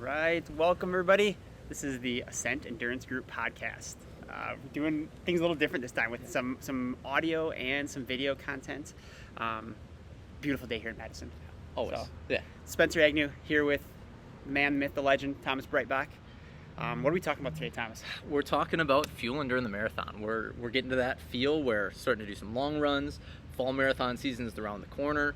right, welcome everybody. This is the Ascent Endurance Group podcast. We're doing things a little different this time with some audio and some video content. Beautiful day here in Madison. Always. So, Yeah. Spencer Agnew here with the man, the myth, the legend, Thomas Breitbach. What are we talking about today, Thomas? We're talking about fueling during the marathon. We're getting to that feel. We're starting to do some long runs. Fall marathon season is around the corner,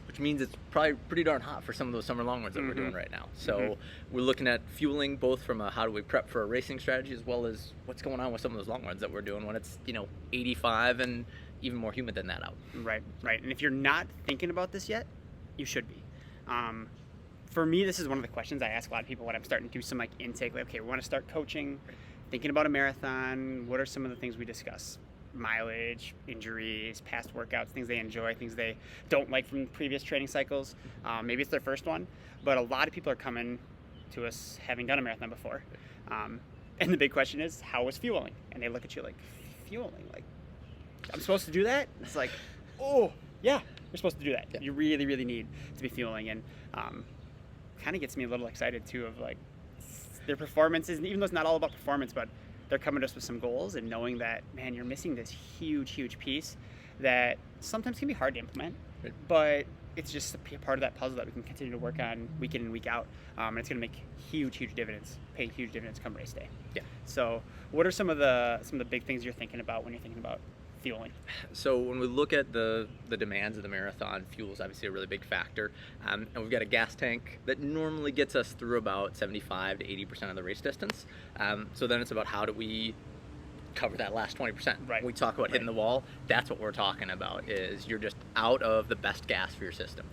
which means it's probably pretty darn hot for some of those summer long runs that we're doing right now. So we're looking at fueling both from a how do we prep for a racing strategy, as well as what's going on with some of those long runs that we're doing when it's 85 and even more humid than that out. Right. And if you're not thinking about this yet, you should be. For me, this is one of the questions I ask a lot of people when I'm starting to do some intake. Like, okay, we want to start coaching, thinking about a marathon. What are some of the things we discuss? Mileage, injuries, past workouts, things they enjoy, things they don't like from previous training cycles. Maybe it's their first one, but a lot of people are coming to us having done a marathon before. And the big question is, how was fueling? And they look at you like, fueling? Like, I'm supposed to do that? It's like, oh, yeah, you're supposed to do that. Yeah. You really, really need to be fueling. And kind of gets me a little excited, too, of like their performances. Even though it's not all about performance, but they're coming to us with some goals and knowing that, man, you're missing this huge piece that sometimes can be hard to implement, but it's just a part of that puzzle that we can continue to work on week in and week out. And it's going to make huge dividends, pay huge dividends come race day. Yeah. So what are some of the big things you're thinking about when you're thinking about fueling? So when we look at the demands of the marathon, fuel is obviously a really big factor. And we've got a gas tank that normally gets us through about 75 to 80% of the race distance. So then it's about how do we cover that last 20%. Right. When we talk about hitting the wall, that's what we're talking about, is you're just out of the best gas for your system.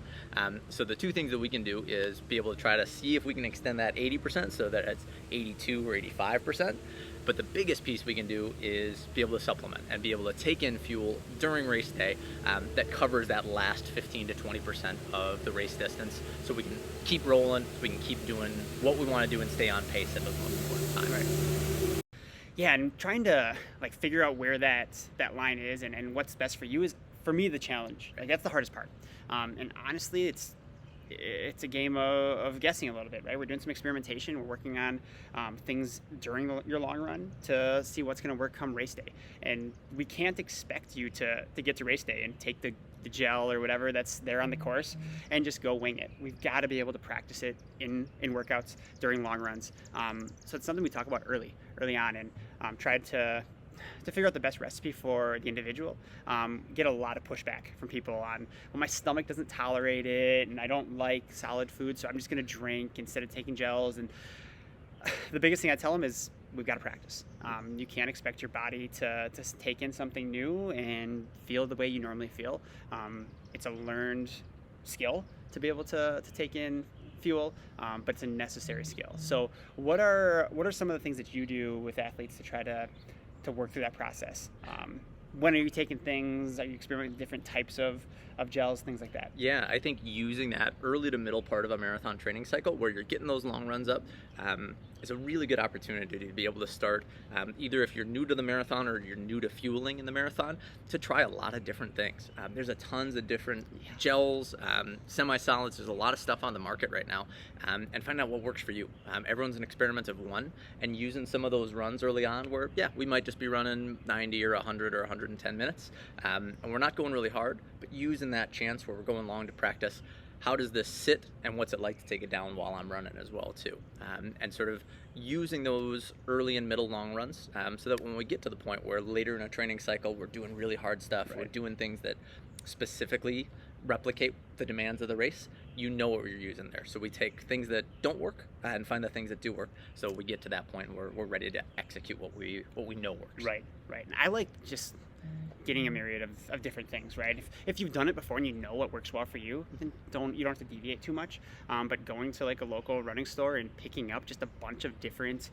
So the two things that we can do is be able to try to see if we can extend that 80% so that it's 82 or 85%. But the biggest piece we can do is be able to supplement and be able to take in fuel during race day that covers that last 15 to 20% of the race distance, so we can keep rolling, so we can keep doing what we want to do and stay on pace at those most important times. Right. Yeah, and trying to figure out where that line is and what's best for you is, for me, the challenge. That's the hardest part. And honestly, it's a game of guessing a little bit, right? We're doing some experimentation. We're working on things during your long run to see what's going to work come race day. And we can't expect you to get to race day and take the gel or whatever that's there on the course and just go wing it. We've got to be able to practice it in workouts during long runs. So it's something we talk about early on, and tried to figure out the best recipe for the individual. Get a lot of pushback from people on, well, my stomach doesn't tolerate it and I don't like solid food, so I'm just going to drink instead of taking gels. And the biggest thing I tell them is we've got to practice. You can't expect your body to take in something new and feel the way you normally feel. It's a learned skill to be able to take in fuel, but it's a necessary skill. So what are some of the things that you do with athletes to try to work through that process? When are you taking things? Are you experimenting with different types of gels, things like that? Yeah, I think using that early to middle part of a marathon training cycle where you're getting those long runs up is a really good opportunity to be able to start, either if you're new to the marathon or you're new to fueling in the marathon, to try a lot of different things. There's a tons of different gels, semi-solids. There's a lot of stuff on the market right now, and find out what works for you. Everyone's an experiment of one, and using some of those runs early on where, we might just be running 90 or 100 or 110 minutes, and we're not going really hard, but using that chance where we're going long to practice, how does this sit and what's it like to take it down while I'm running as well too, and sort of using those early and middle long runs, so that when we get to the point where later in a training cycle we're doing really hard stuff, we're doing things that specifically replicate the demands of the race, you know what you're using there. So we take things that don't work and find the things that do work, so we get to that point where we're ready to execute what we know works. Right. And I like just getting a myriad of different things, right? If you've done it before and you know what works well for you, then you don't have to deviate too much. But going to a local running store and picking up just a bunch of different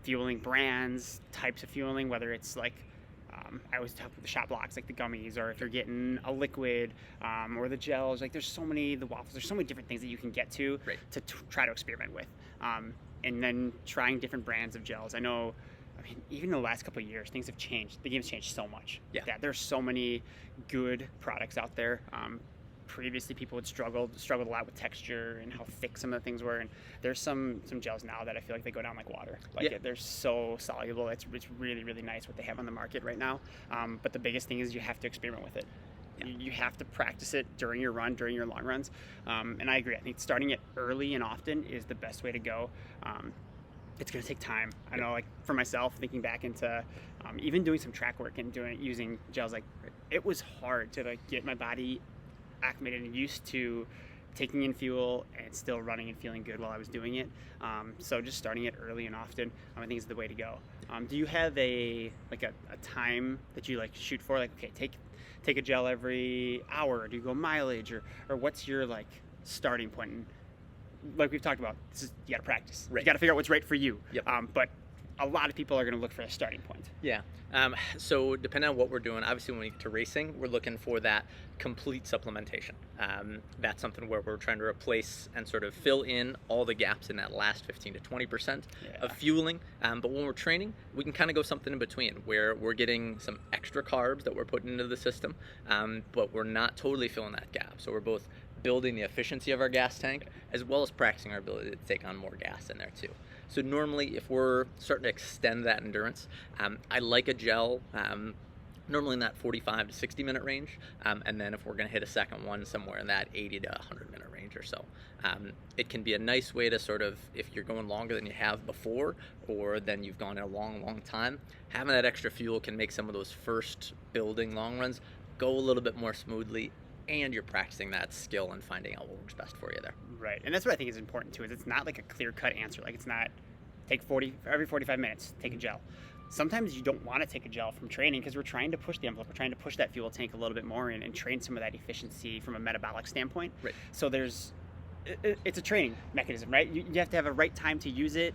fueling brands, types of fueling, whether it's I always talk about the shot blocks, like the gummies, or if you're getting a liquid, or the gels, there's so many, the waffles, there's so many different things that you can get to try to experiment with. And then trying different brands of gels. I know, even in the last couple of years, things have changed. The game's changed so much. Yeah. There's so many good products out there. previously people would struggled a lot with texture and how thick some of the things were. And there's some gels now that I feel like they go down like water. Like Yeah. they're so soluble. It's really, really nice what they have on the market right now. But the biggest thing is you have to experiment with it. Yeah. You have to practice it during your run, during your long runs. And I agree. I think starting it early and often is the best way to go. It's going to take time. I know, like for myself, thinking back into even doing some track work and using gels, like it was hard to like get my body acclimated and used to taking in fuel and still running and feeling good while I was doing it. So just starting it early and often, I think is the way to go. Do you have a time that you like shoot for? Like, okay, take a gel every hour, or do you go mileage, or what's your like starting point? And like we've talked about, you got to practice. Right. You got to figure out what's right for you. Yep. But a lot of people are going to look for a starting point. Yeah. So depending on what we're doing, obviously when we get to racing, we're looking for that complete supplementation. That's something where we're trying to replace and sort of fill in all the gaps in that last 15 to 20% of fueling. But when we're training, we can kind of go something in between where we're getting some extra carbs that we're putting into the system, but we're not totally filling that gap. So we're both building the efficiency of our gas tank as well as practicing our ability to take on more gas in there too. So normally if we're starting to extend that endurance, I like a gel normally in that 45 to 60 minute range, and then if we're going to hit a second one, somewhere in that 80 to 100 minute range or so. It can be a nice way to sort of, if you're going longer than you have before, or then you've gone a long time, having that extra fuel can make some of those first building long runs go a little bit more smoothly, and you're practicing that skill and finding out what works best for you there. Right, and that's what I think is important too. Is it's not like a clear-cut answer. Like it's not every 45 minutes take a gel. Sometimes you don't want to take a gel from training because we're trying to push the envelope. We're trying to push that fuel tank a little bit more and train some of that efficiency from a metabolic standpoint. Right. So it's a training mechanism, right? You have to have a right time to use it.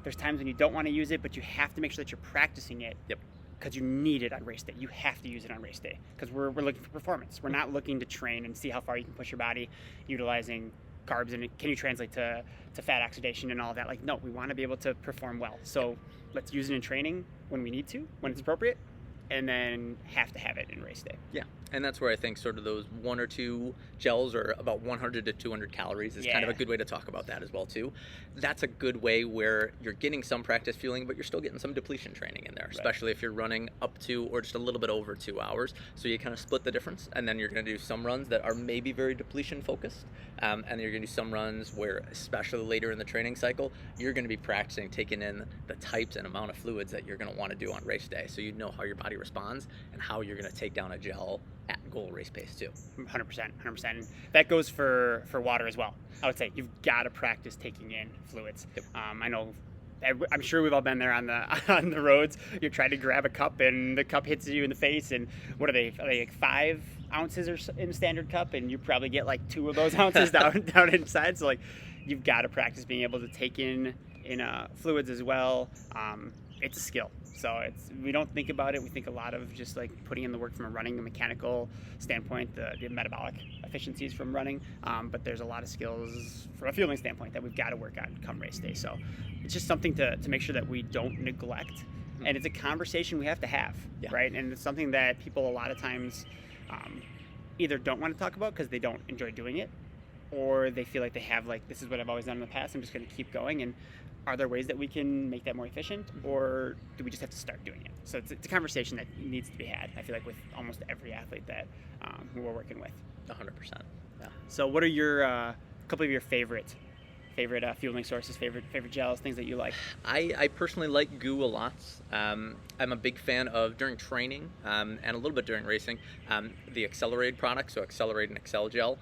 There's times when you don't want to use it, but you have to make sure that you're practicing it. Yep. Because you need it on race day. You have to use it on race day because we're looking for performance. We're not looking to train and see how far you can push your body utilizing carbs and can you translate to fat oxidation and all of that. Like, no, we want to be able to perform well. So let's use it in training when we need to, when it's appropriate, and then have to have it in race day. Yeah, and that's where I think sort of those one or two gels are about 100 to 200 calories is kind of a good way to talk about that as well too. That's a good way where you're getting some practice fueling, but you're still getting some depletion training in there, especially if you're running up to or just a little bit over 2 hours. So you kind of split the difference, and then you're going to do some runs that are maybe very depletion focused, and then you're going to do some runs where, especially later in the training cycle, you're going to be practicing taking in the types and amount of fluids that you're going to want to do on race day, so you know how your body responds and how you're going to take down a gel at goal race pace too. 100%. And that goes for water as well. I would say you've got to practice taking in fluids. Yep. I know, I'm sure we've all been there on the roads. You're trying to grab a cup and the cup hits you in the face, and what are they like 5 ounces or in a standard cup, and you probably get like 2 of those ounces down inside. So like you've got to practice being able to take in fluids as well. It's a skill. So we don't think about it. We think a lot of just like putting in the work from a running and mechanical standpoint, the metabolic efficiencies from running. But there's a lot of skills from a fueling standpoint that we've got to work on come race day. So it's just something to make sure that we don't neglect. And it's a conversation we have to have, right? And it's something that people a lot of times either don't want to talk about because they don't enjoy doing it, or they feel like they have like, this is what I've always done in the past, I'm just going to keep going. And are there ways that we can make that more efficient, or do we just have to start doing it? So it's a conversation that needs to be had, I feel like, with almost every athlete that who we're working with. 100%. Yeah. So what are your couple of your favorite fueling sources, favorite gels, things that you like? I personally like goo a lot. I'm a big fan of, during training and a little bit during racing, the Accelerate products, so Accelerate and Excel Gel.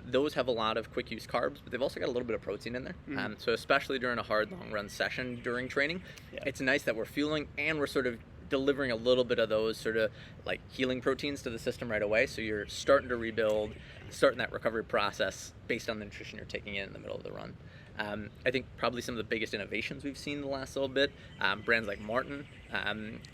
Those have a lot of quick use carbs, but they've also got a little bit of protein in there. So especially during a hard long run session during training, it's nice that we're fueling and we're sort of delivering a little bit of those sort of like healing proteins to the system right away. So you're starting to rebuild, starting that recovery process based on the nutrition you're taking in the middle of the run. I think probably some of the biggest innovations we've seen in the last little bit, brands like Martin,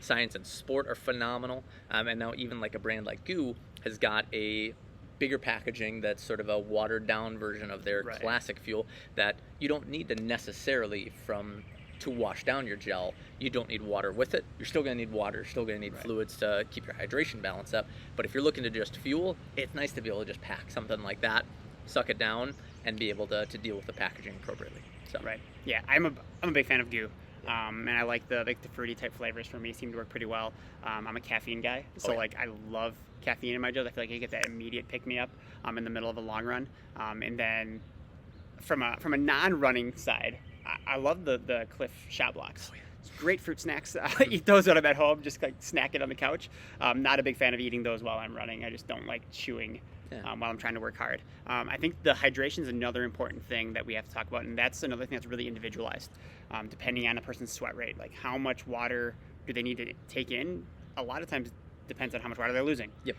Science and Sport are phenomenal, and now even like a brand like Goo has got a bigger packaging that's sort of a watered down version of their classic fuel that you don't need to necessarily from to wash down your gel, you don't need water with it. You're still going to need water, you're still going to need Right. fluids to keep your hydration balance up. But if you're looking to just fuel, it's nice to be able to just pack something like that, suck it down, and be able to deal with the packaging appropriately. So Right. Yeah, I'm a big fan of goo. And I like the fruity type flavors. For me seem to work pretty well. I'm a caffeine guy, so yeah. like I love caffeine in my gels. I feel like I get that immediate pick me up in the middle of a long run. And then from a non-running side, I love the Cliff shot blocks. It's great fruit snacks. I eat those when I'm at home, just like snack it on the couch. Not a big fan of eating those while I'm running. I just don't like chewing while I'm trying to work hard. I think the hydration is another important thing that we have to talk about, and that's another thing that's really individualized, depending on a person's sweat rate. Like how much water do they need to take in? A lot of times depends on how much water they're losing. Yep.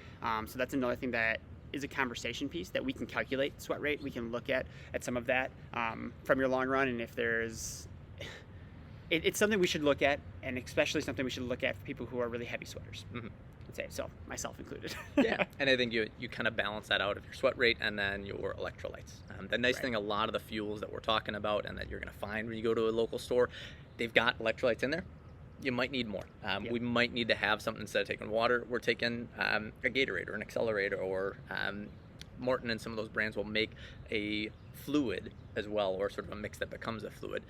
So that's another thing that is a conversation piece that we can calculate sweat rate. We can look at some of that from your long run, and if there's it's something we should look at, and especially something we should look at for people who are really heavy sweaters. Mm-hmm. I'd say so, myself included. Yeah, and I think you kind of balance that out of your sweat rate and then your electrolytes. The nice thing, a lot of the fuels that we're talking about and that you're going to find when you go to a local store, they've got electrolytes in there. You might need more. We might need to have something instead of taking water. We're taking a Gatorade or an Accelerator, or Morton and some of those brands will make a fluid as well, or sort of a mix that becomes a fluid.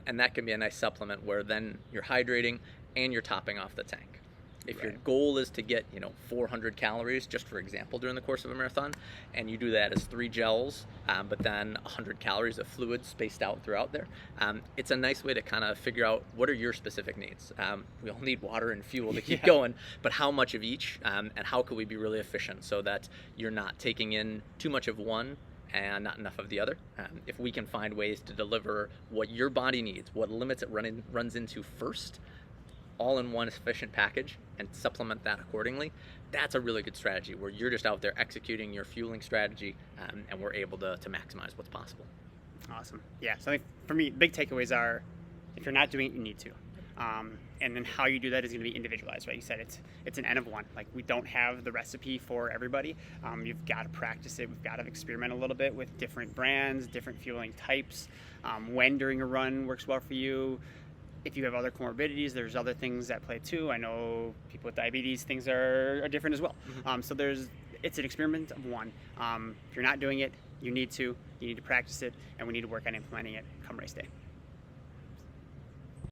And that can be a nice supplement where then you're hydrating and you're topping off the tank. If your goal is to get 400 calories, just for example, during the course of a marathon, and you do that as 3 gels, but then 100 calories of fluid spaced out throughout there, it's a nice way to kind of figure out what are your specific needs. We all need water and fuel to keep going, but how much of each, and how can we be really efficient so that you're not taking in too much of one and not enough of the other. If we can find ways to deliver what your body needs, what limits it runs into first, all in one efficient package, and supplement that accordingly, that's a really good strategy where you're just out there executing your fueling strategy, and we're able to maximize what's possible. Awesome. Yeah, so I think for me, big takeaways are, if you're not doing it, you need to. And then how you do that is going to be individualized, right? You said it's an N of 1. Like, we don't have the recipe for everybody. You've got to practice it. We've got to experiment a little bit with different brands, different fueling types. When during a run works well for you. If you have other comorbidities, there's other things that play too. I know people with diabetes, things are different as well. Mm-hmm. So it's an experiment of one. If you're not doing it, you need to practice it, and we need to work on implementing it come race day.